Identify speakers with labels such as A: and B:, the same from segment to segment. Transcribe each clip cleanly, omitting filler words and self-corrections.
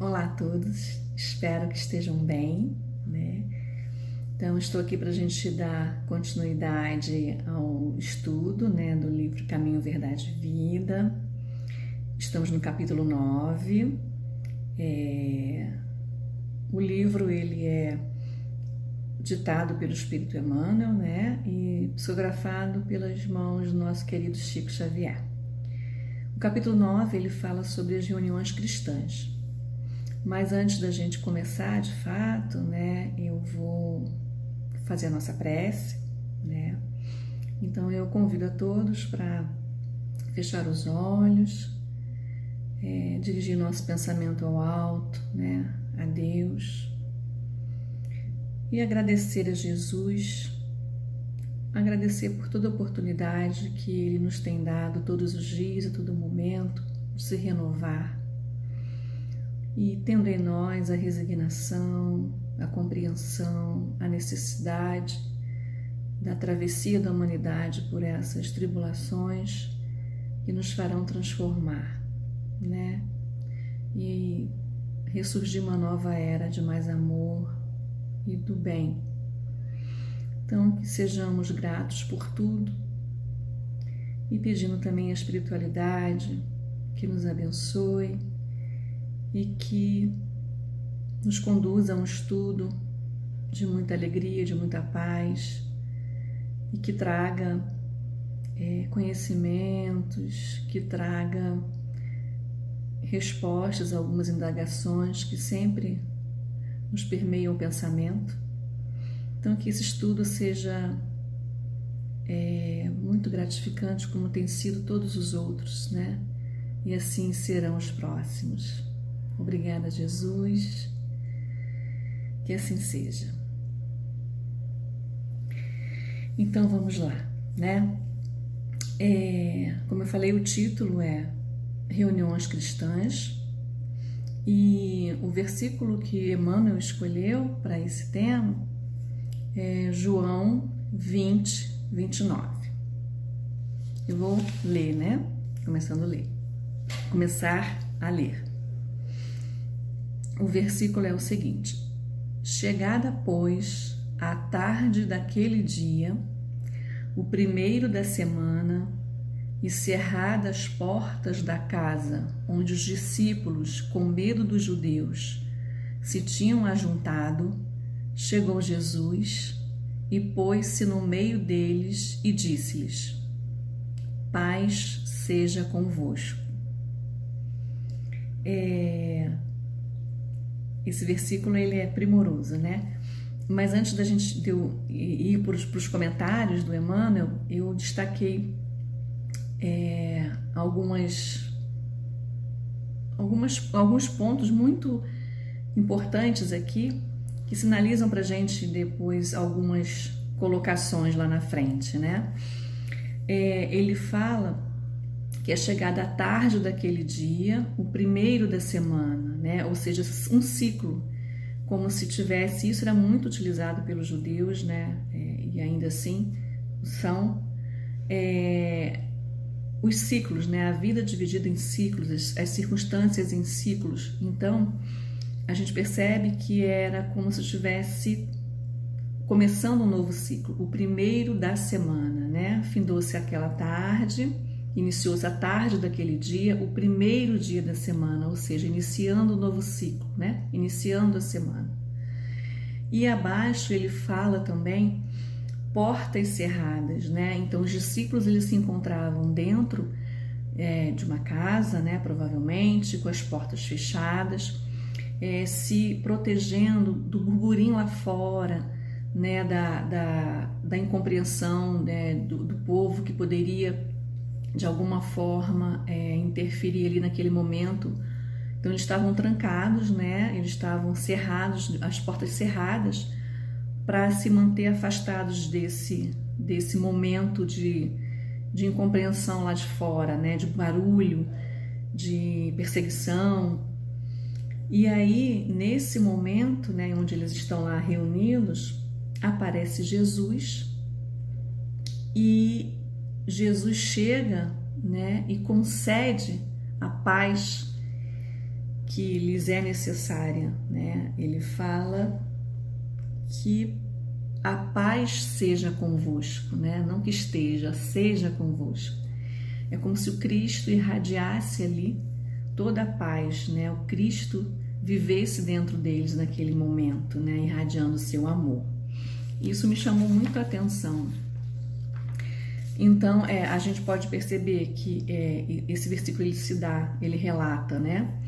A: Olá a todos, espero que estejam bem, né? Então, estou aqui para a gente dar continuidade ao estudo, né, do livro Caminho, Verdade e Vida. Estamos no capítulo 9. O livro ele é ditado pelo Espírito Emmanuel, né, e psicografado pelas mãos do nosso querido Chico Xavier. O capítulo 9 ele fala sobre as reuniões cristãs. Mas antes da gente começar, de fato, né, eu vou fazer a nossa prece, né? Então eu convido a todos para fechar os olhos, dirigir nosso pensamento ao alto, né, a Deus, e agradecer a Jesus, agradecer por toda a oportunidade que Ele nos tem dado todos os dias, a todo momento, de se renovar. E tendo em nós a resignação, a compreensão, a necessidade da travessia da humanidade por essas tribulações que nos farão transformar, né? E ressurgir uma nova era de mais amor e do bem. Então, que sejamos gratos por tudo e pedindo também a espiritualidade que nos abençoe e que nos conduza a um estudo de muita alegria, de muita paz, e que traga conhecimentos, que traga respostas a algumas indagações que sempre nos permeiam o pensamento. Então, que esse estudo seja muito gratificante, como tem sido todos os outros, né? E assim serão os próximos. Obrigada, Jesus, que assim seja. Então vamos lá, né? Como eu falei, o título é Reuniões Cristãs, e o versículo que Emmanuel escolheu para esse tema é João 20, 29. Eu vou ler, né? Começar a ler. O versículo é o seguinte: chegada, pois, a tarde daquele dia, o primeiro da semana, e cerradas as portas da casa onde os discípulos, com medo dos judeus, se tinham ajuntado, chegou Jesus e pôs-se no meio deles e disse-lhes: paz seja convosco. Esse versículo ele é primoroso, né? Mas antes de eu ir para os comentários do Emmanuel, eu destaquei alguns pontos muito importantes aqui que sinalizam para a gente depois algumas colocações lá na frente, né? Ele fala que é chegada a tarde daquele dia, o primeiro da semana, né? Ou seja, um ciclo, como se tivesse, isso era muito utilizado pelos judeus, né? E ainda assim são os ciclos, né? A vida dividida em ciclos, as circunstâncias em ciclos. Então, a gente percebe que era como se estivesse começando um novo ciclo, o primeiro da semana, né? Findou-se aquela tarde, iniciou-se a tarde daquele dia, o primeiro dia da semana, ou seja, iniciando o novo ciclo, né? Iniciando a semana. E abaixo ele fala também portas cerradas, né? Então os discípulos eles se encontravam dentro de uma casa, né? Provavelmente com as portas fechadas, se protegendo do burburinho lá fora, né? Da incompreensão, né? do povo que poderia de alguma forma interferir ali naquele momento. Então eles estavam trancados, né? Eles estavam cerrados, as portas cerradas, para se manter afastados desse momento de incompreensão lá de fora, né? De barulho, de perseguição. E aí, nesse momento, né, onde eles estão lá reunidos, aparece Jesus, e Jesus chega, né, e concede a paz que lhes é necessária, né? Ele fala que a paz seja convosco, né? Não que esteja, seja convosco. É como se o Cristo irradiasse ali toda a paz, né? O Cristo vivesse dentro deles naquele momento, né? Irradiando o seu amor. Isso me chamou muito a atenção. Então, a gente pode perceber que esse versículo ele relata, né?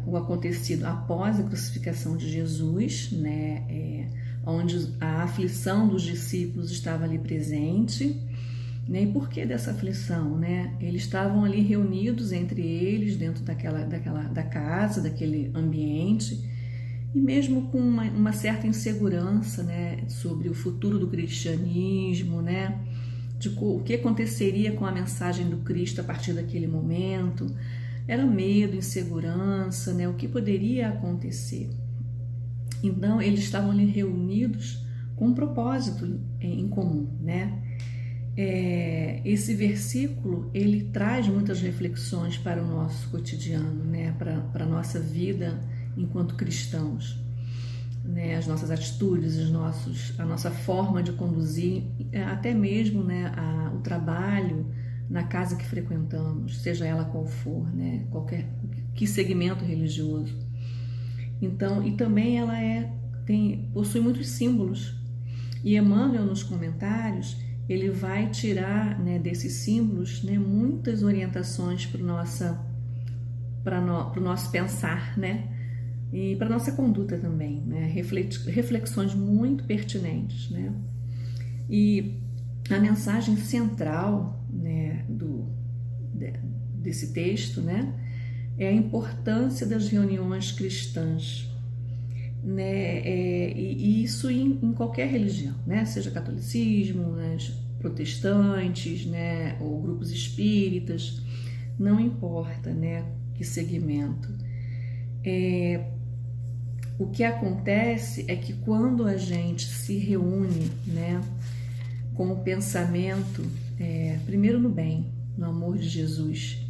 A: O acontecido após a crucificação de Jesus, né? Onde a aflição dos discípulos estava ali presente, né? E por que dessa aflição, né? Eles estavam ali reunidos entre eles dentro da casa, daquele ambiente, e mesmo com uma certa insegurança, né? Sobre o futuro do cristianismo, né? De o que aconteceria com a mensagem do Cristo a partir daquele momento. Era medo, insegurança, né? O que poderia acontecer. Então, eles estavam ali reunidos com um propósito em comum, né? Esse versículo, ele traz muitas reflexões para o nosso cotidiano, né? Para a nossa vida enquanto cristãos. Né, as nossas atitudes, a nossa forma de conduzir, até mesmo, né, o trabalho na casa que frequentamos, seja ela qual for, né, que segmento religioso. Então, e também ela possui muitos símbolos. E Emmanuel, nos comentários, ele vai tirar, né, desses símbolos, né, muitas orientações para o nosso pensar, né? E para nossa conduta também, né? Reflexões muito pertinentes, né? E a mensagem central, né, desse texto, né, é a importância das reuniões cristãs, né? E isso em qualquer religião, né? Seja catolicismo, né, protestantes, né, ou grupos espíritas, não importa, né, que segmento. O que acontece é que quando a gente se reúne, né, com o pensamento, primeiro no bem, no amor de Jesus,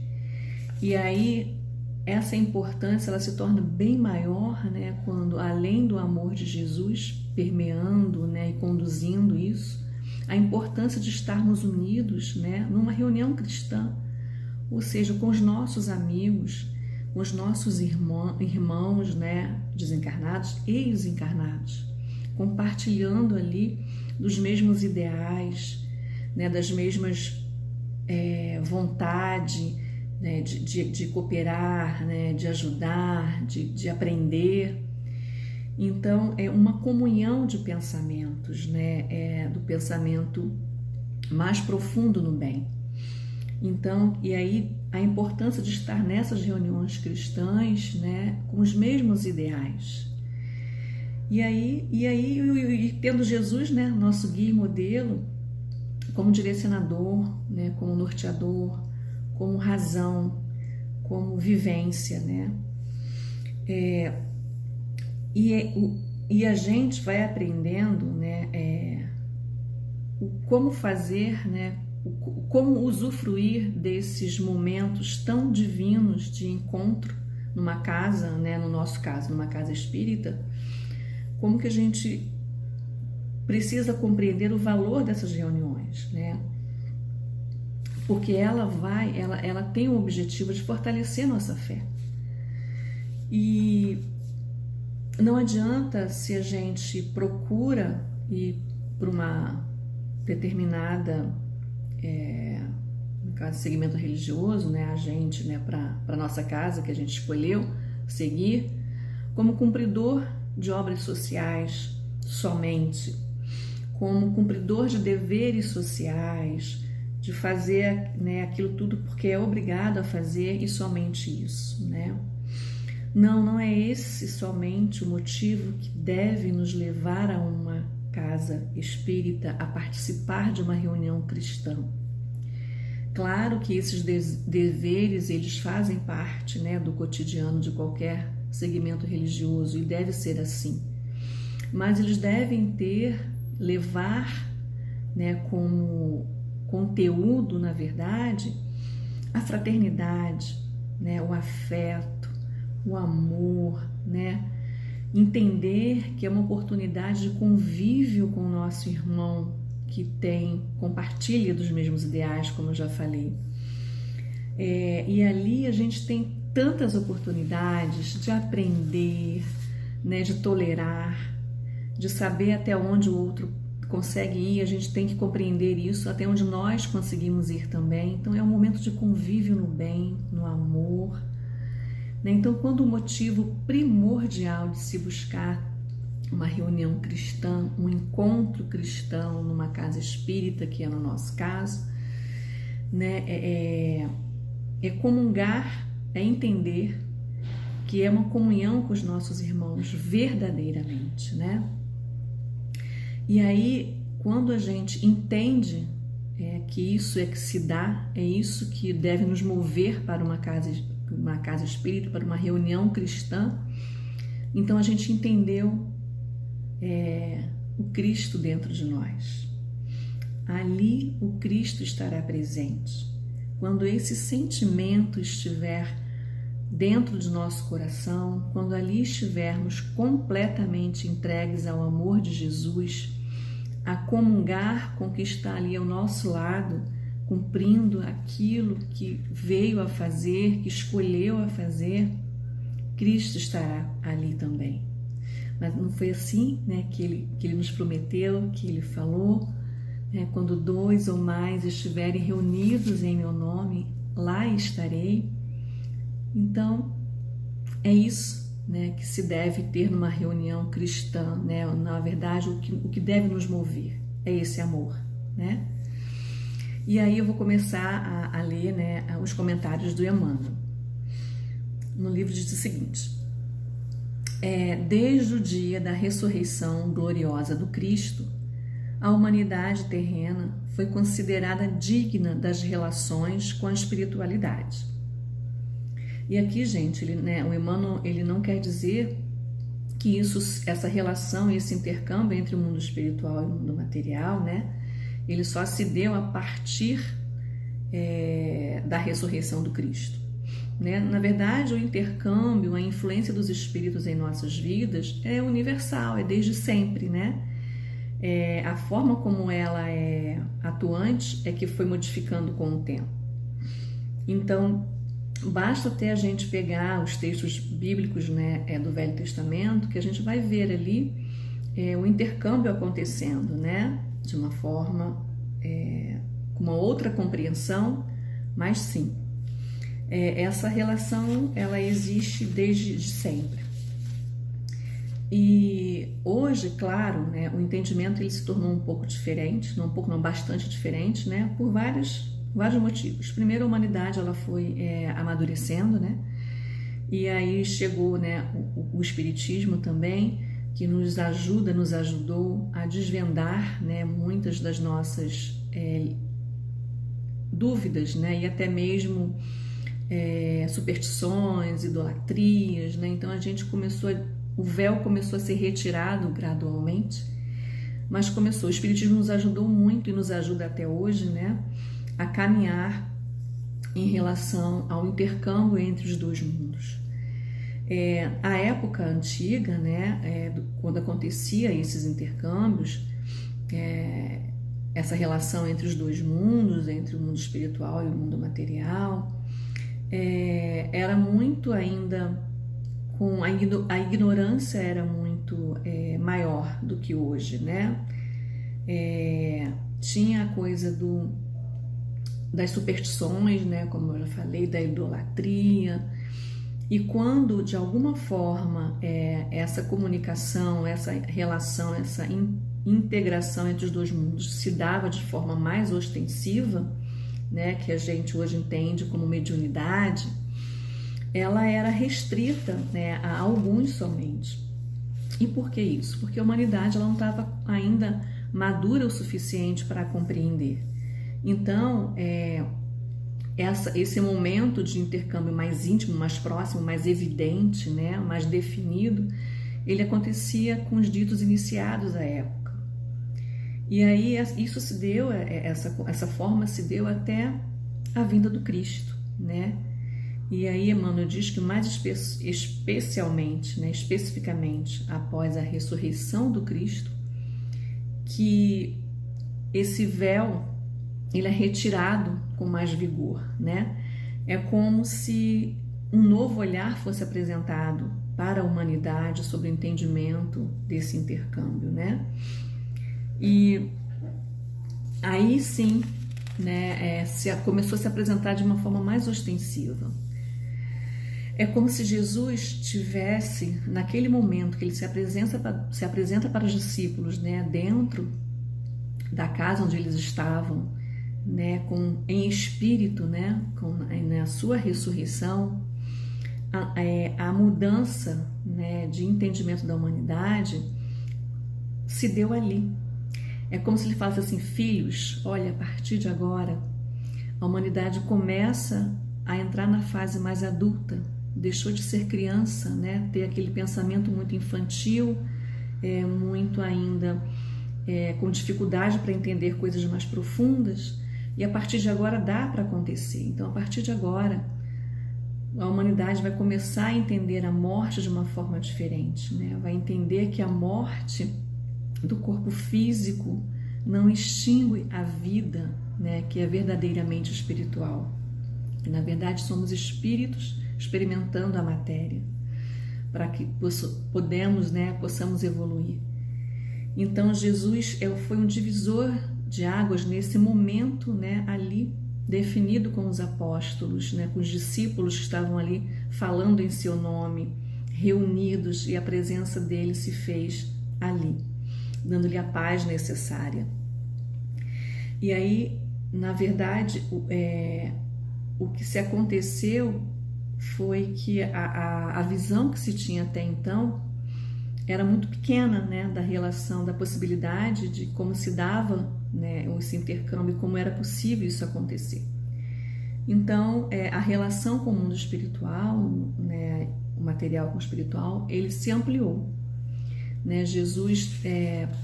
A: e aí essa importância ela se torna bem maior, né, quando além do amor de Jesus permeando, né, e conduzindo isso, a importância de estarmos unidos, né, numa reunião cristã, ou seja, com os nossos amigos, com os nossos irmãos, né, desencarnados e desencarnados, compartilhando ali dos mesmos ideais, né, das mesmas vontade, né, de cooperar, né, de ajudar, de aprender. Então, é uma comunhão de pensamentos, né, do pensamento mais profundo no bem. Então, e aí a importância de estar nessas reuniões cristãs, né, com os mesmos ideais. E tendo Jesus, né, nosso guia e modelo, como direcionador, né, como norteador, como razão, como vivência, né? E a gente vai aprendendo, né, como fazer, né, como usufruir desses momentos tão divinos de encontro numa casa, né, no nosso caso, numa casa espírita, como que a gente precisa compreender o valor dessas reuniões, né? Porque ela tem o objetivo de fortalecer nossa fé. E não adianta se a gente procura ir para uma determinada no caso, segmento religioso, né, a gente, né, para nossa casa que a gente escolheu seguir, como cumpridor de obras sociais somente, como cumpridor de deveres sociais, de fazer, né, aquilo tudo porque é obrigado a fazer e somente isso, né? Não é esse somente o motivo que deve nos levar a uma casa espírita, a participar de uma reunião cristã. Claro que esses deveres, eles fazem parte, né, do cotidiano de qualquer segmento religioso e deve ser assim. Mas eles devem levar, né, como conteúdo, na verdade, a fraternidade, né, o afeto, o amor, né? Entender que é uma oportunidade de convívio com o nosso irmão que compartilha dos mesmos ideais, como eu já falei. E ali a gente tem tantas oportunidades de aprender, né, de tolerar, de saber até onde o outro consegue ir. A gente tem que compreender isso, até onde nós conseguimos ir também. Então é um momento de convívio no bem, no amor, né? Então, quando o motivo primordial de se buscar uma reunião cristã, um encontro cristão numa casa espírita, que é no nosso caso, né, é comungar, é entender que é uma comunhão com os nossos irmãos verdadeiramente, né? E aí, quando a gente entende que isso é que se dá, é isso que deve nos mover para uma casa espírita, para uma reunião cristã, então a gente entendeu o Cristo dentro de nós. Ali o Cristo estará presente. Quando esse sentimento estiver dentro de nosso coração, quando ali estivermos completamente entregues ao amor de Jesus, a comungar com o que está ali ao nosso lado, cumprindo aquilo que veio a fazer, que escolheu a fazer, Cristo estará ali também. Mas não foi assim, né, que ele nos prometeu, que ele falou, né, quando 2 ou mais estiverem reunidos em meu nome, lá estarei. Então, é isso, né, que se deve ter numa reunião cristã, né? Na verdade, o que deve nos mover é esse amor, né? E aí eu vou começar a ler, né, os comentários do Emmanuel. No livro diz o seguinte: desde o dia da ressurreição gloriosa do Cristo, a humanidade terrena foi considerada digna das relações com a espiritualidade. E aqui, gente, o Emmanuel, ele não quer dizer que essa relação, esse intercâmbio entre o mundo espiritual e o mundo material, né, ele só se deu a partir da ressurreição do Cristo, né? Na verdade, o intercâmbio, a influência dos espíritos em nossas vidas é universal, é desde sempre, né? A forma como ela é atuante é que foi modificando com o tempo. Então, basta até a gente pegar os textos bíblicos, né, do Velho Testamento, que a gente vai ver ali o intercâmbio acontecendo, né, de uma forma, com uma outra compreensão, mas sim, essa relação, ela existe desde sempre. E hoje, claro, né, o entendimento ele se tornou um pouco diferente, não, bastante diferente, né, por vários motivos. Primeiro, a humanidade ela foi amadurecendo, né, e aí chegou, né, o Espiritismo também, que nos ajudou a desvendar, né, muitas das nossas dúvidas, né, e até mesmo superstições, idolatrias, né. Então a gente o véu começou a ser retirado gradualmente, mas o Espiritismo nos ajudou muito e nos ajuda até hoje, né, a caminhar em relação ao intercâmbio entre os dois mundos. A época antiga, né, quando acontecia esses intercâmbios, essa relação entre os dois mundos, entre o mundo espiritual e o mundo material, era muito ainda a ignorância era muito maior do que hoje, né? Tinha a coisa das superstições, né? Como eu já falei, da idolatria. E quando, de alguma forma, essa comunicação, essa relação, essa integração entre os dois mundos se dava de forma mais ostensiva, né? Que a gente hoje entende como mediunidade, ela era restrita, né, a alguns somente. E por que isso? Porque a humanidade ela não estava ainda madura o suficiente para compreender. Então, esse momento de intercâmbio mais íntimo, mais próximo, mais evidente, né, mais definido, ele acontecia com os ditos iniciados à época. E aí isso se deu, essa forma se deu até a vinda do Cristo, né? E aí Emmanuel diz que mais especialmente, né, especificamente após a ressurreição do Cristo, que esse véu ele é retirado com mais vigor, né? É como se um novo olhar fosse apresentado para a humanidade sobre o entendimento desse intercâmbio, né? E aí sim, né, começou a se apresentar de uma forma mais ostensiva. É como se Jesus tivesse, naquele momento que ele se apresenta para os discípulos, né, dentro da casa onde eles estavam, né, em espírito, né, na sua ressurreição, a mudança, né, de entendimento da humanidade se deu ali. É como se ele falasse assim: filhos, olha, a partir de agora a humanidade começa a entrar na fase mais adulta, deixou de ser criança, né, ter aquele pensamento muito infantil, muito ainda com dificuldade para entender coisas mais profundas, e a partir de agora dá para acontecer. Então, a partir de agora, a humanidade vai começar a entender a morte de uma forma diferente, né? Vai entender que a morte do corpo físico não extingue a vida, né, que é verdadeiramente espiritual. E, na verdade, somos espíritos experimentando a matéria, para que possamos evoluir. Então, Jesus foi um divisor de águas nesse momento, né, ali definido com os apóstolos, né, com os discípulos que estavam ali falando em seu nome, reunidos, e a presença dele se fez ali, dando-lhe a paz necessária. E aí, na verdade, o que se aconteceu foi que a visão que se tinha até então era muito pequena, né, da relação, da possibilidade de como se dava, né, esse intercâmbio, como era possível isso acontecer. Então, a relação com o mundo espiritual, né, o material com o espiritual, ele se ampliou, né? Jesus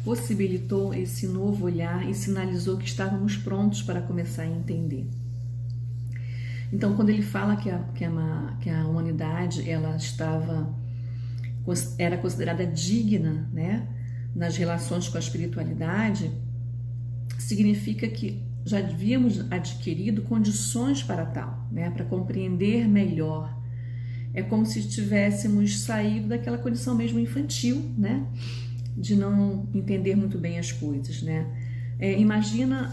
A: possibilitou esse novo olhar e sinalizou que estávamos prontos para começar a entender. Então, quando ele fala que a humanidade era considerada digna, né, nas relações com a espiritualidade, significa que já havíamos adquirido condições para tal, né, para compreender melhor. É como se tivéssemos saído daquela condição mesmo infantil, né, de não entender muito bem as coisas, né.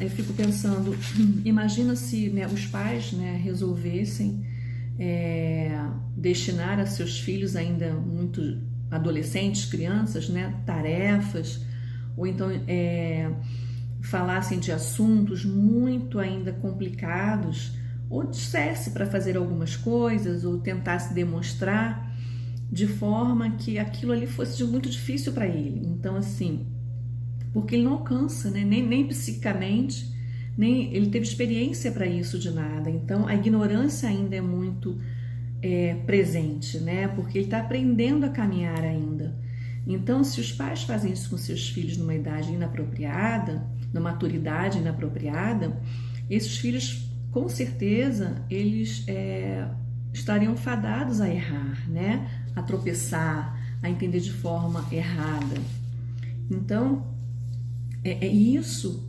A: Eu fico pensando, imagina se, né, os pais, né, resolvessem destinar a seus filhos ainda muito adolescentes, crianças, né, tarefas, ou então falassem de assuntos muito ainda complicados, ou dissesse para fazer algumas coisas, ou tentasse demonstrar de forma que aquilo ali fosse muito difícil para ele. Então, assim, porque ele não alcança, né, nem psicicamente, nem ele teve experiência para isso de nada. Então, a ignorância ainda é muito presente, né, porque ele está aprendendo a caminhar ainda. Então, se os pais fazem isso com seus filhos numa idade inapropriada, numa maturidade inapropriada, esses filhos, com certeza, eles estariam fadados a errar, né, a tropeçar, a entender de forma errada. Então, isso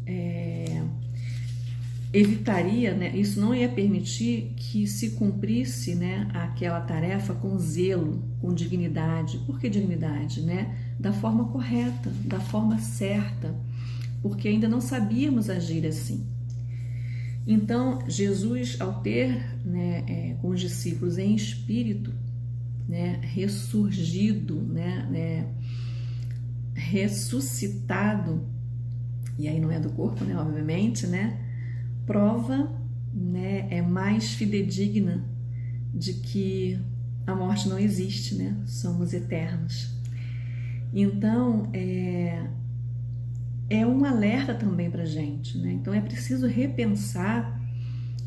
A: evitaria, né, isso não ia permitir que se cumprisse, né, aquela tarefa com zelo, com dignidade. Por que dignidade, né? Da forma correta, da forma certa, porque ainda não sabíamos agir assim. Então, Jesus, ao ter, né, com os discípulos em espírito, né, ressurgido, né, ressuscitado, e aí não é do corpo, né, obviamente, né, prova, né, é mais fidedigna de que a morte não existe, né, somos eternos. Então, é um alerta também para a gente, né? Então é preciso repensar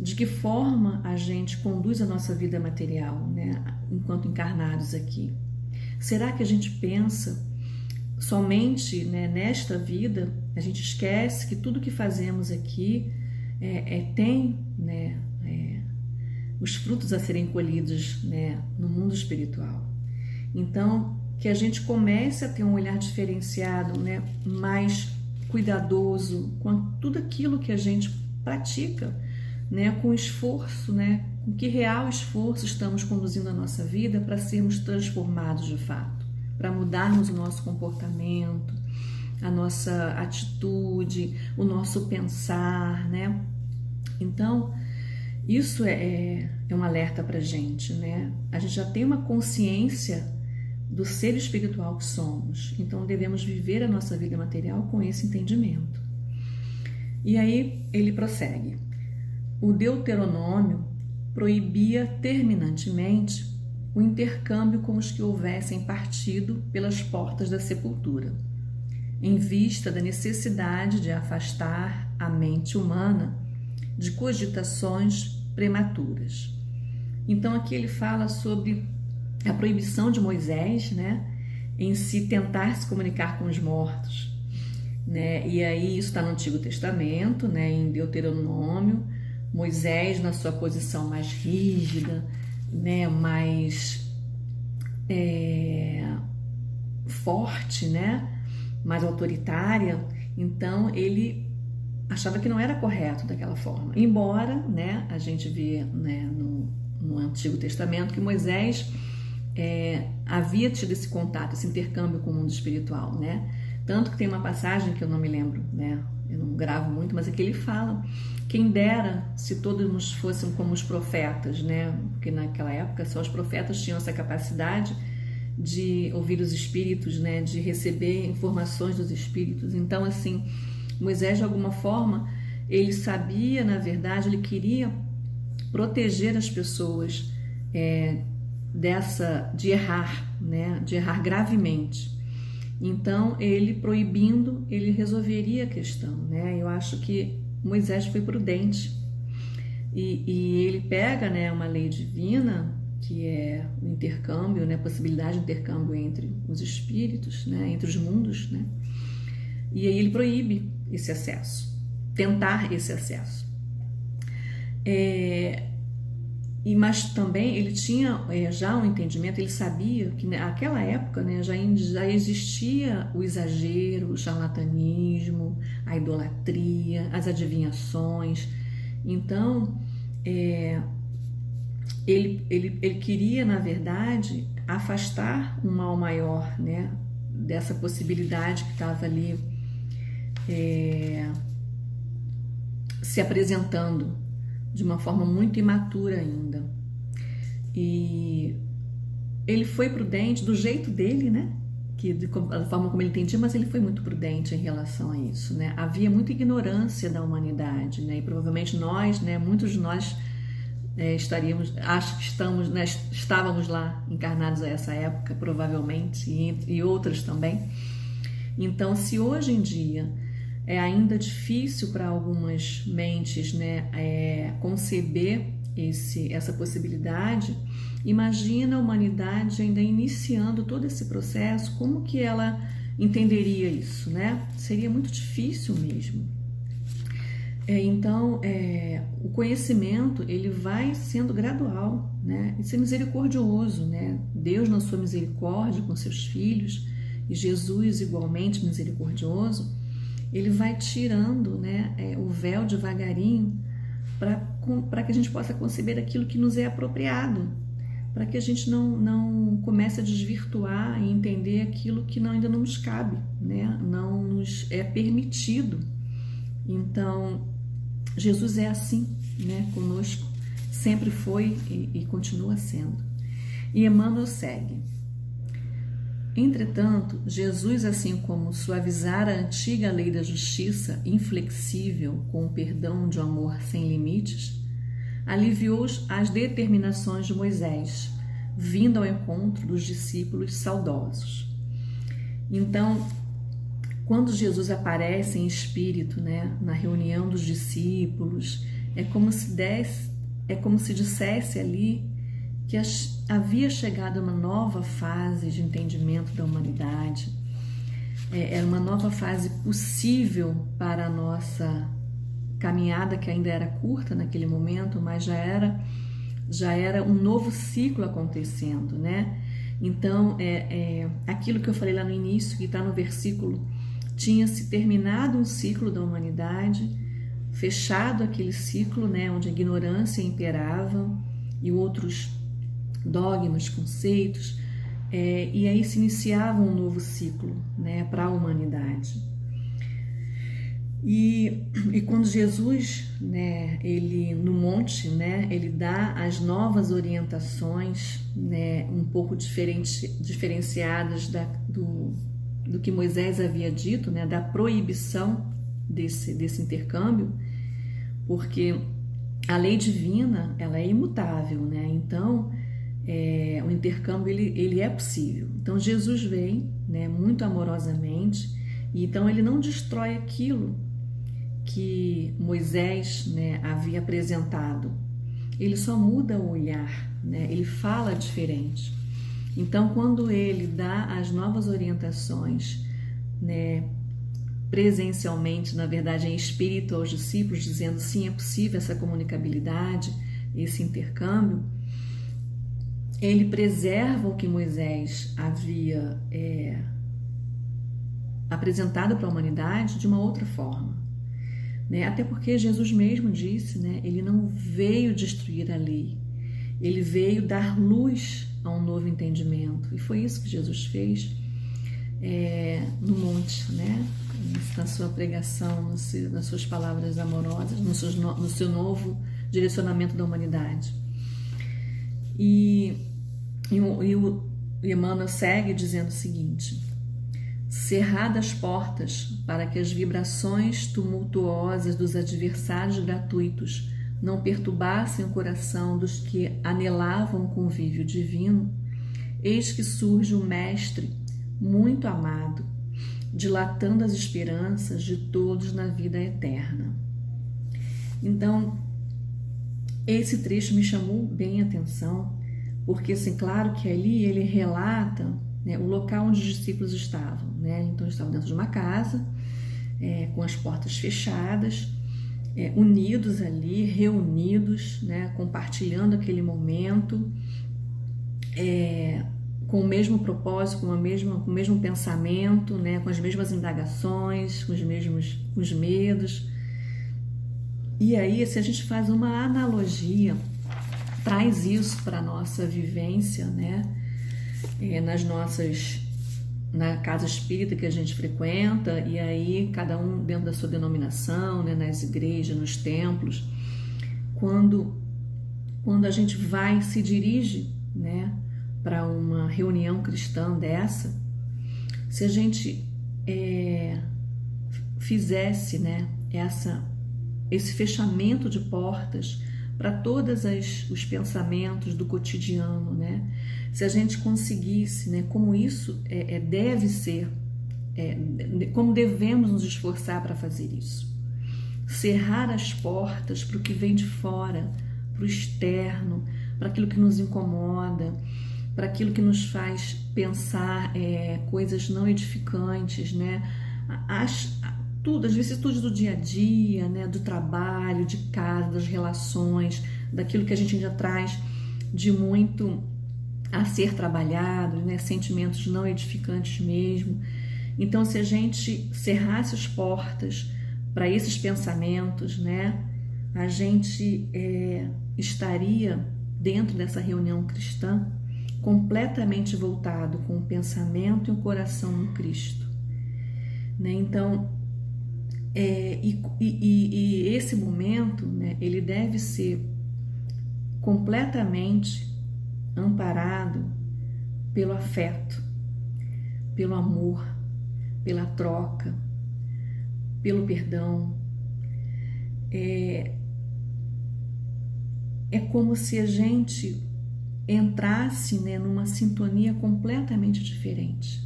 A: de que forma a gente conduz a nossa vida material, né, enquanto encarnados aqui. Será que a gente pensa somente, né, nesta vida? A gente esquece que tudo que fazemos aqui tem, né, os frutos a serem colhidos, né, no mundo espiritual. Então, que a gente comece a ter um olhar diferenciado, né, mais cuidadoso com tudo aquilo que a gente pratica, né, com esforço, né, com que real esforço estamos conduzindo a nossa vida para sermos transformados de fato, para mudarmos o nosso comportamento, a nossa atitude, o nosso pensar, né? Então, isso é um alerta para a gente, né? A gente já tem uma consciência do ser espiritual que somos, então devemos viver a nossa vida material com esse entendimento. E aí ele prossegue. O Deuteronômio proibia terminantemente o intercâmbio com os que houvessem partido pelas portas da sepultura, em vista da necessidade de afastar a mente humana de cogitações prematuras. Então aqui ele fala sobre a proibição de Moisés, né, em se tentar se comunicar com os mortos, né? E aí isso está no Antigo Testamento, né, em Deuteronômio, Moisés na sua posição mais rígida, né, mais forte, né, mais autoritária. Então ele achava que não era correto daquela forma, embora, né, a gente vê, né, no Antigo Testamento que Moisés havia tido esse contato, esse intercâmbio com o mundo espiritual, né? Tanto que tem uma passagem que eu não me lembro, né? Eu não gravo muito, mas é que ele fala: quem dera se todos fossem como os profetas, né? Porque naquela época só os profetas tinham essa capacidade de ouvir os espíritos, né? De receber informações dos espíritos. Então, assim, Moisés, de alguma forma, ele sabia, na verdade, ele queria proteger as pessoas de errar, né? De errar gravemente. Então, ele proibindo, ele resolveria a questão, né? Eu acho que Moisés foi prudente e ele pega, né, uma lei divina, que é o intercâmbio, né, a possibilidade de intercâmbio entre os espíritos, né, entre os mundos, né? E aí ele proíbe esse acesso, tentar esse acesso. Mas também ele tinha já um entendimento, ele sabia que naquela época, né, já existia o exagero, o charlatanismo, a idolatria, as adivinhações. Então, ele queria, na verdade, afastar um mal maior, né, dessa possibilidade que estava ali se apresentando de uma forma muito imatura ainda. E ele foi prudente do jeito dele, né? Da forma como ele entendia, mas ele foi muito prudente em relação a isso, né? Havia muita ignorância da humanidade, né? E provavelmente nós, né? Muitos de nós estávamos lá encarnados a essa época, provavelmente, e outras também. Então, se hoje em dia é ainda difícil para algumas mentes, né, conceber essa possibilidade, imagina a humanidade ainda iniciando todo esse processo, como que ela entenderia isso, né? Seria muito difícil mesmo. Então, o conhecimento, ele vai sendo gradual, né? E ser misericordioso, né? Deus, na sua misericórdia com seus filhos, e Jesus igualmente misericordioso, ele vai tirando, né, o véu devagarinho para que a gente possa conceber aquilo que nos é apropriado, para que a gente não comece a desvirtuar e entender aquilo que ainda não nos cabe, né, não nos é permitido. Então, Jesus é assim, né, conosco, sempre foi e continua sendo. E Emmanuel segue. Entretanto, Jesus, assim como suavizara a antiga lei da justiça, inflexível, com o perdão de um amor sem limites, aliviou as determinações de Moisés, vindo ao encontro dos discípulos saudosos. Então, quando Jesus aparece em espírito, né, na reunião dos discípulos, é como se dissesse ali que havia chegado a uma nova fase de entendimento da humanidade, era uma nova fase possível para a nossa caminhada, que ainda era curta naquele momento, mas já era já era um novo ciclo acontecendo, né? Então, aquilo que eu falei lá no início, que está no versículo, tinha se terminado um ciclo da humanidade, fechado aquele ciclo, né, onde a ignorância imperava e outros dogmas, conceitos, e aí se iniciava um novo ciclo, né, para a humanidade. E quando Jesus, né, ele no monte, né, ele dá as novas orientações, né, um pouco diferenciadas do que Moisés havia dito, né, da proibição desse intercâmbio, porque a lei divina, ela é imutável, né? Então o intercâmbio ele é possível. Então Jesus vem, né, muito amorosamente, e então ele não destrói aquilo que Moisés, né, havia apresentado. Ele só muda o olhar, né? Ele fala diferente. Então, quando ele dá as novas orientações, né, presencialmente, na verdade, em espírito aos discípulos, dizendo sim, é possível essa comunicabilidade, esse intercâmbio, ele preserva o que Moisés havia apresentado para a humanidade de uma outra forma, né? Até porque Jesus mesmo disse, né, ele não veio destruir a lei, ele veio dar luz a um novo entendimento, e foi isso que Jesus fez no monte, né? Na sua pregação, nas suas palavras amorosas, no seu novo direcionamento da humanidade. E o Emmanuel segue dizendo o seguinte: cerradas portas para que as vibrações tumultuosas dos adversários gratuitos não perturbassem o coração dos que anelavam o convívio divino, eis que surge o Mestre muito amado, dilatando as esperanças de todos na vida eterna. Então, esse trecho me chamou bem a atenção, porque, assim, claro que ali ele relata, né, o local onde os discípulos estavam, né? Então, estavam dentro de uma casa, com as portas fechadas, unidos ali, reunidos, né, compartilhando aquele momento, com o mesmo propósito, com o mesmo pensamento, né, com as mesmas indagações, com os medos. E aí, se a gente faz uma analogia, traz isso para a nossa vivência, né, na casa espírita que a gente frequenta, e aí cada um dentro da sua denominação, né, nas igrejas, nos templos, quando a gente se dirige, né, para uma reunião cristã dessa, se a gente fizesse, né, esse fechamento de portas para todos os pensamentos do cotidiano, né? Se a gente conseguisse, né, como isso deve ser, como devemos nos esforçar para fazer isso, cerrar as portas para o que vem de fora, para o externo, para aquilo que nos incomoda, para aquilo que nos faz pensar coisas não edificantes, né? As vicissitudes do dia a dia, né? Do trabalho, de casa, das relações, daquilo que a gente ainda traz de muito a ser trabalhado, né? Sentimentos não edificantes mesmo. Então, se a gente cerrasse as portas para esses pensamentos, né? A gente estaria dentro dessa reunião cristã completamente voltado com o pensamento e o coração no Cristo, né? Então, e esse momento, né, ele deve ser completamente amparado pelo afeto, pelo amor, pela troca, pelo perdão. É como se a gente entrasse, né, numa sintonia completamente diferente.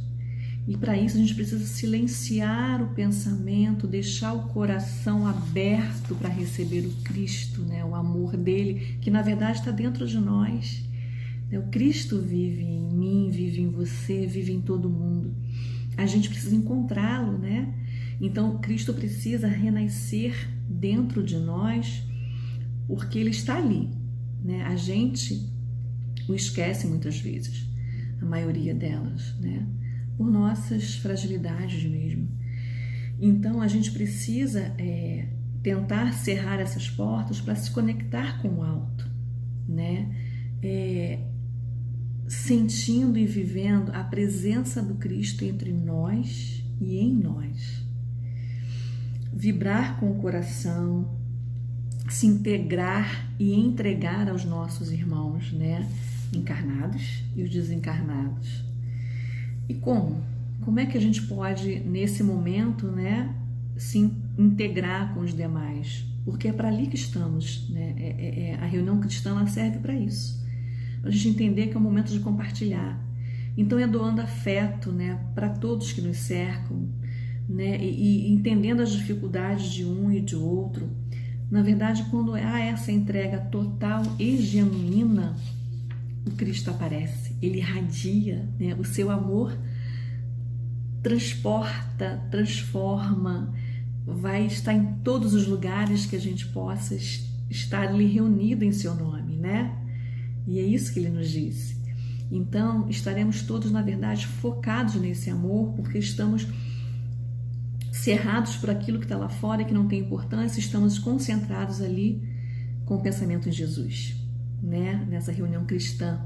A: E para isso a gente precisa silenciar o pensamento, deixar o coração aberto para receber o Cristo, né, o amor dele, que na verdade está dentro de nós. O Cristo vive em mim, vive em você, vive em todo mundo. A gente precisa encontrá-lo, né? Então Cristo precisa renascer dentro de nós, porque ele está ali, né? A gente o esquece muitas vezes, a maioria delas, né? Por nossas fragilidades mesmo. Então a gente precisa tentar cerrar essas portas para se conectar com o alto, né? Sentindo e vivendo a presença do Cristo entre nós e em nós. Vibrar com o coração, se integrar e entregar aos nossos irmãos, né? Encarnados e os desencarnados. E como? Como é que a gente pode, nesse momento, né, se integrar com os demais? Porque é para ali que estamos, né? A reunião cristã ela serve para isso. Para a gente entender que é um momento de compartilhar. Então é doando afeto, né, para todos que nos cercam, né, e entendendo as dificuldades de um e de outro. Na verdade, quando há essa entrega total e genuína, o Cristo aparece, ele irradia, né, o seu amor transporta, transforma, vai estar em todos os lugares que a gente possa estar ali reunido em seu nome, né? E é isso que ele nos disse. Então, estaremos todos, na verdade, focados nesse amor, porque estamos cerrados por aquilo que está lá fora e que não tem importância, estamos concentrados ali com o pensamento em Jesus, né? Nessa reunião cristã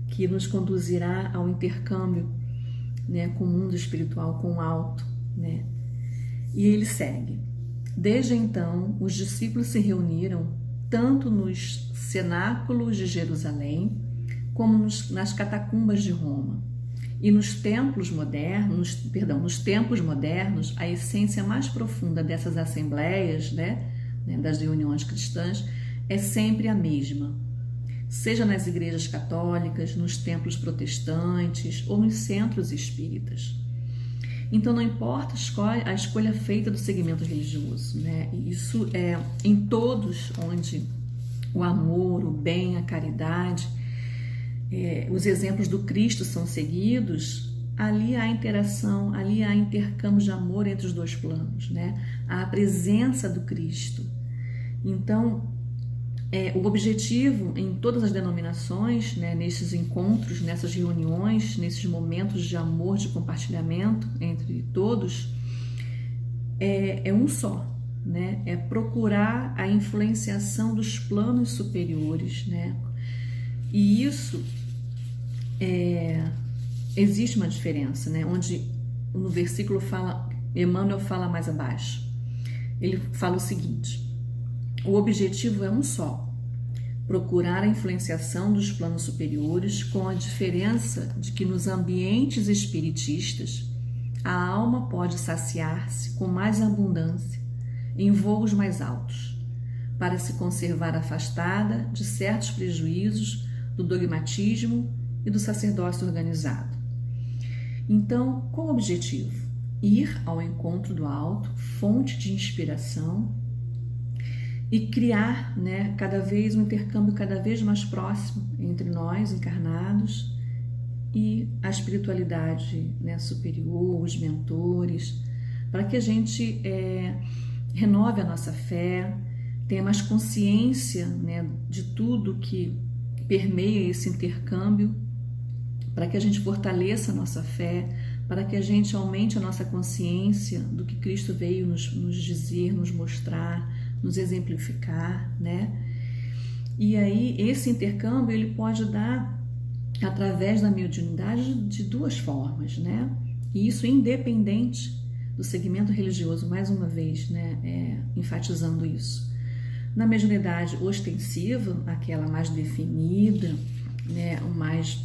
A: que nos conduzirá ao intercâmbio, né, com o mundo espiritual, com o alto, né? E ele segue. Desde então, os discípulos se reuniram tanto nos cenáculos de Jerusalém, como nas catacumbas de Roma. E nos templos modernos, a essência mais profunda dessas assembleias, né, das reuniões cristãs, é sempre a mesma. Seja nas igrejas católicas, nos templos protestantes ou nos centros espíritas. Então não importa a escolha feita do segmento religioso, né? Isso é em todos onde o amor, o bem, a caridade, os exemplos do Cristo são seguidos, ali há interação, ali há intercâmbio de amor entre os dois planos, né? Há a presença do Cristo. Então, o objetivo em todas as denominações, né, nesses encontros, nessas reuniões, nesses momentos de amor, de compartilhamento entre todos, é um só, né? É procurar a influenciação dos planos superiores, né? E isso existe uma diferença, né? Onde no versículo Emmanuel fala mais abaixo. Ele fala o seguinte: o objetivo é um só, procurar a influenciação dos planos superiores, com a diferença de que nos ambientes espiritistas a alma pode saciar-se com mais abundância em voos mais altos, para se conservar afastada de certos prejuízos do dogmatismo e do sacerdócio organizado. Então, qual o objetivo? Ir ao encontro do alto, fonte de inspiração, e criar, né, um intercâmbio cada vez mais próximo entre nós, encarnados, e a espiritualidade, né, superior, os mentores, para que a gente renove a nossa fé, tenha mais consciência, né, de tudo que permeia esse intercâmbio, para que a gente fortaleça a nossa fé, para que a gente aumente a nossa consciência do que Cristo veio nos dizer, nos mostrar, nos exemplificar, né? E aí esse intercâmbio ele pode dar através da mediunidade de duas formas, né? E isso independente do segmento religioso, mais uma vez, né? Enfatizando isso. Na mediunidade ostensiva, aquela mais definida, né? Mais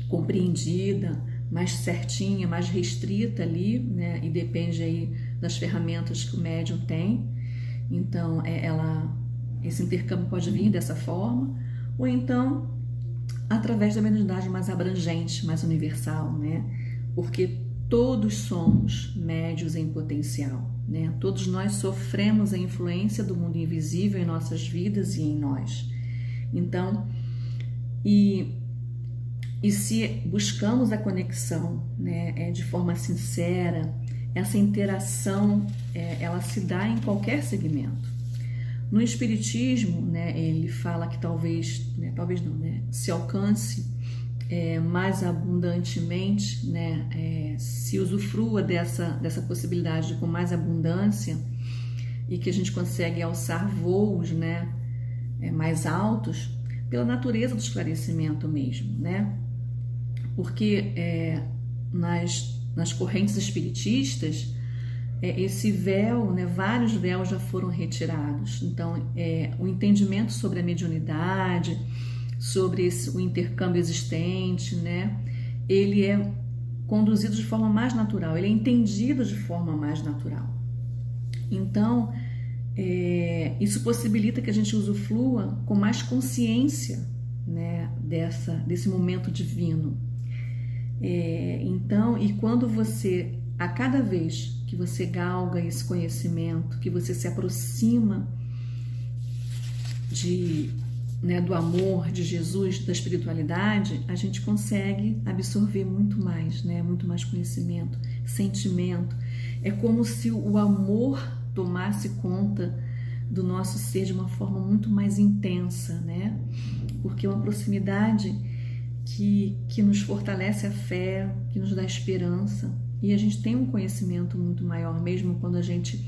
A: compreendida, mais certinha, mais restrita ali, né? E depende aí das ferramentas que o médium tem. Então, esse intercâmbio pode vir dessa forma, ou então através da mediunidade mais abrangente, mais universal, né? Porque todos somos médios em potencial, né? Todos nós sofremos a influência do mundo invisível em nossas vidas e em nós. Então, e se buscamos a conexão, né, de forma sincera, essa interação, ela se dá em qualquer segmento. No Espiritismo, né, ele fala que talvez não, né, se alcance mais abundantemente, né, se usufrua dessa possibilidade com mais abundância e que a gente consegue alçar voos, né, mais altos pela natureza do esclarecimento mesmo, né? Porque nas correntes espiritistas esse véu, né, vários véus já foram retirados. Então, o entendimento sobre a mediunidade, sobre o intercâmbio existente, né, ele é conduzido de forma mais natural, ele é entendido de forma mais natural. Então, isso possibilita que a gente usufrua com mais consciência, né, desse momento divino. Então, e quando você, a cada vez que você galga esse conhecimento, que você se aproxima do amor de Jesus, da espiritualidade, a gente consegue absorver muito mais, né? Muito mais conhecimento, sentimento. É como se o amor tomasse conta do nosso ser de uma forma muito mais intensa, né? Porque é uma proximidade que nos fortalece a fé, que nos dá esperança, e a gente tem um conhecimento muito maior, mesmo quando a gente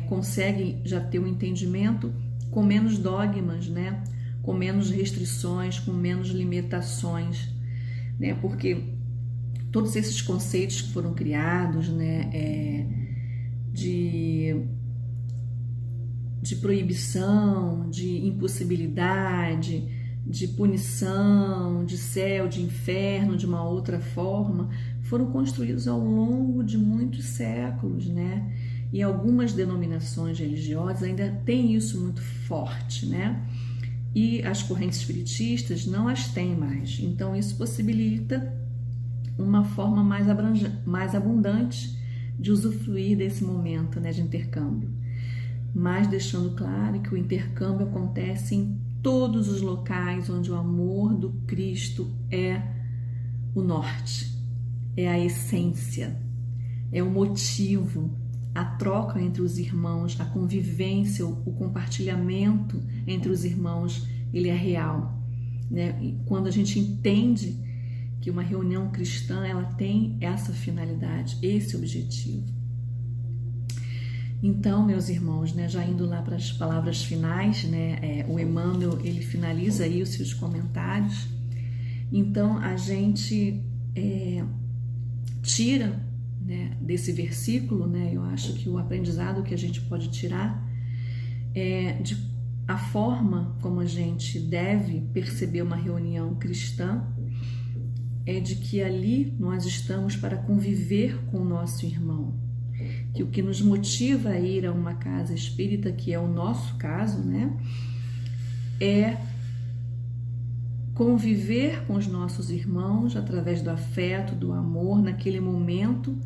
A: consegue já ter um entendimento com menos dogmas, né? Com menos restrições, com menos limitações, né? Porque todos esses conceitos que foram criados, né, de proibição, de impossibilidade, de punição, de céu, de inferno, de uma outra forma, foram construídos ao longo de muitos séculos, né? E algumas denominações religiosas ainda têm isso muito forte, né? E as correntes espiritistas não as têm mais. Então, isso possibilita uma forma mais abundante de usufruir desse momento, né, de intercâmbio. Mas deixando claro que o intercâmbio acontece em todos os locais onde o amor do Cristo é o norte, é a essência, é o motivo, a troca entre os irmãos, a convivência, o compartilhamento entre os irmãos, ele é real, né? E quando a gente entende que uma reunião cristã, ela tem essa finalidade, esse objetivo. Então, meus irmãos, né, já indo lá para as palavras finais, né, o Emmanuel, ele finaliza aí os seus comentários. Então, a gente tira, né, desse versículo, né, eu acho que o aprendizado que a gente pode tirar é a forma como a gente deve perceber uma reunião cristã é de que ali nós estamos para conviver com o nosso irmão, que o que nos motiva a ir a uma casa espírita, que é o nosso caso, né, é conviver com os nossos irmãos através do afeto, do amor, naquele momento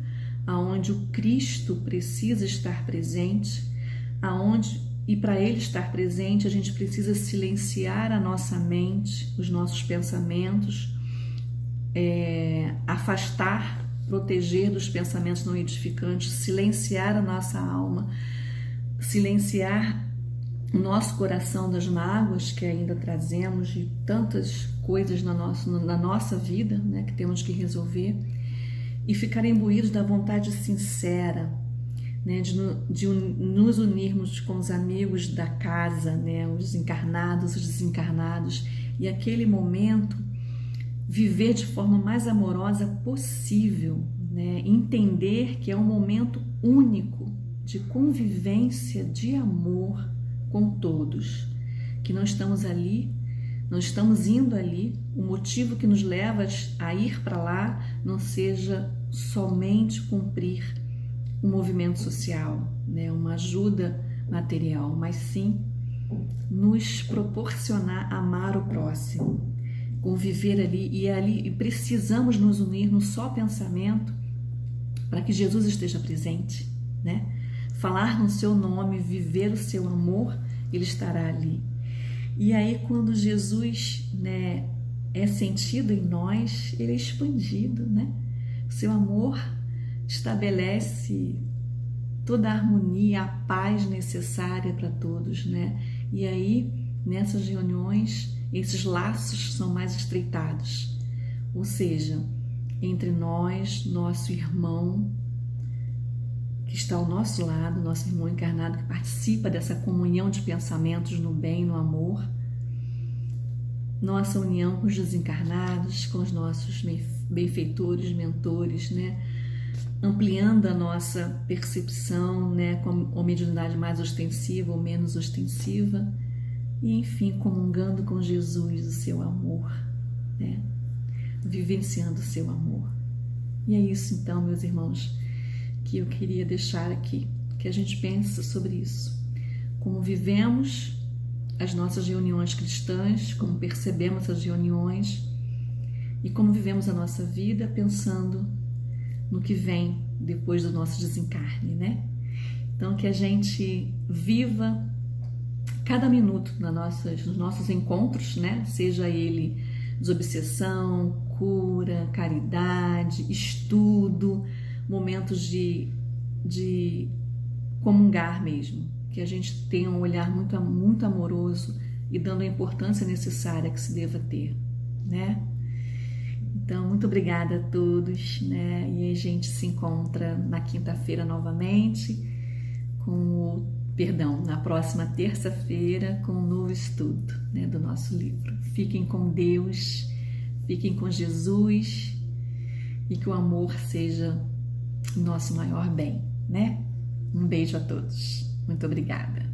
A: aonde o Cristo precisa estar presente, e para ele estar presente a gente precisa silenciar a nossa mente, os nossos pensamentos, afastar, proteger dos pensamentos não edificantes, silenciar a nossa alma, silenciar o nosso coração das mágoas que ainda trazemos de tantas coisas na nossa vida, né, que temos que resolver, e ficar imbuídos da vontade sincera, né, de nos unirmos com os amigos da casa, né, os encarnados, os desencarnados, e aquele momento viver de forma mais amorosa possível, né, entender que é um momento único de convivência, de amor com todos, que não estamos ali, não estamos indo ali, o motivo que nos leva a ir para lá não seja somente cumprir um movimento social, né, uma ajuda material, mas sim nos proporcionar amar o próximo, conviver ali, e precisamos nos unir no só pensamento para que Jesus esteja presente, né? Falar no seu nome, viver o seu amor, ele estará ali. E aí quando Jesus, né, é sentido em nós, ele é expandido, né? O seu amor estabelece toda a harmonia, a paz necessária para todos, né? E aí, nessas reuniões, esses laços são mais estreitados, ou seja, entre nós, nosso irmão que está ao nosso lado, nosso irmão encarnado que participa dessa comunhão de pensamentos no bem, no amor, nossa união com os desencarnados, com os nossos benfeitores, mentores, né? Ampliando a nossa percepção, né? Com uma mediunidade mais ostensiva ou menos ostensiva, e enfim, comungando com Jesus o seu amor, né? Vivenciando o seu amor. E é isso então, meus irmãos, que eu queria deixar aqui, que a gente pense sobre isso. Como vivemos as nossas reuniões cristãs, como percebemos as reuniões e como vivemos a nossa vida pensando no que vem depois do nosso desencarne, né? Então, que a gente viva cada minuto nos nossos encontros, né? Seja ele desobsessão, cura, caridade, estudo, momentos de comungar mesmo. Que a gente tenha um olhar muito amoroso e dando a importância necessária que se deva ter, né? Então, muito obrigada a todos, né? E a gente se encontra na quinta-feira novamente, na próxima terça-feira, com um novo estudo, né, do nosso livro. Fiquem com Deus, fiquem com Jesus e que o amor seja o nosso maior bem, né? Um beijo a todos. Muito obrigada.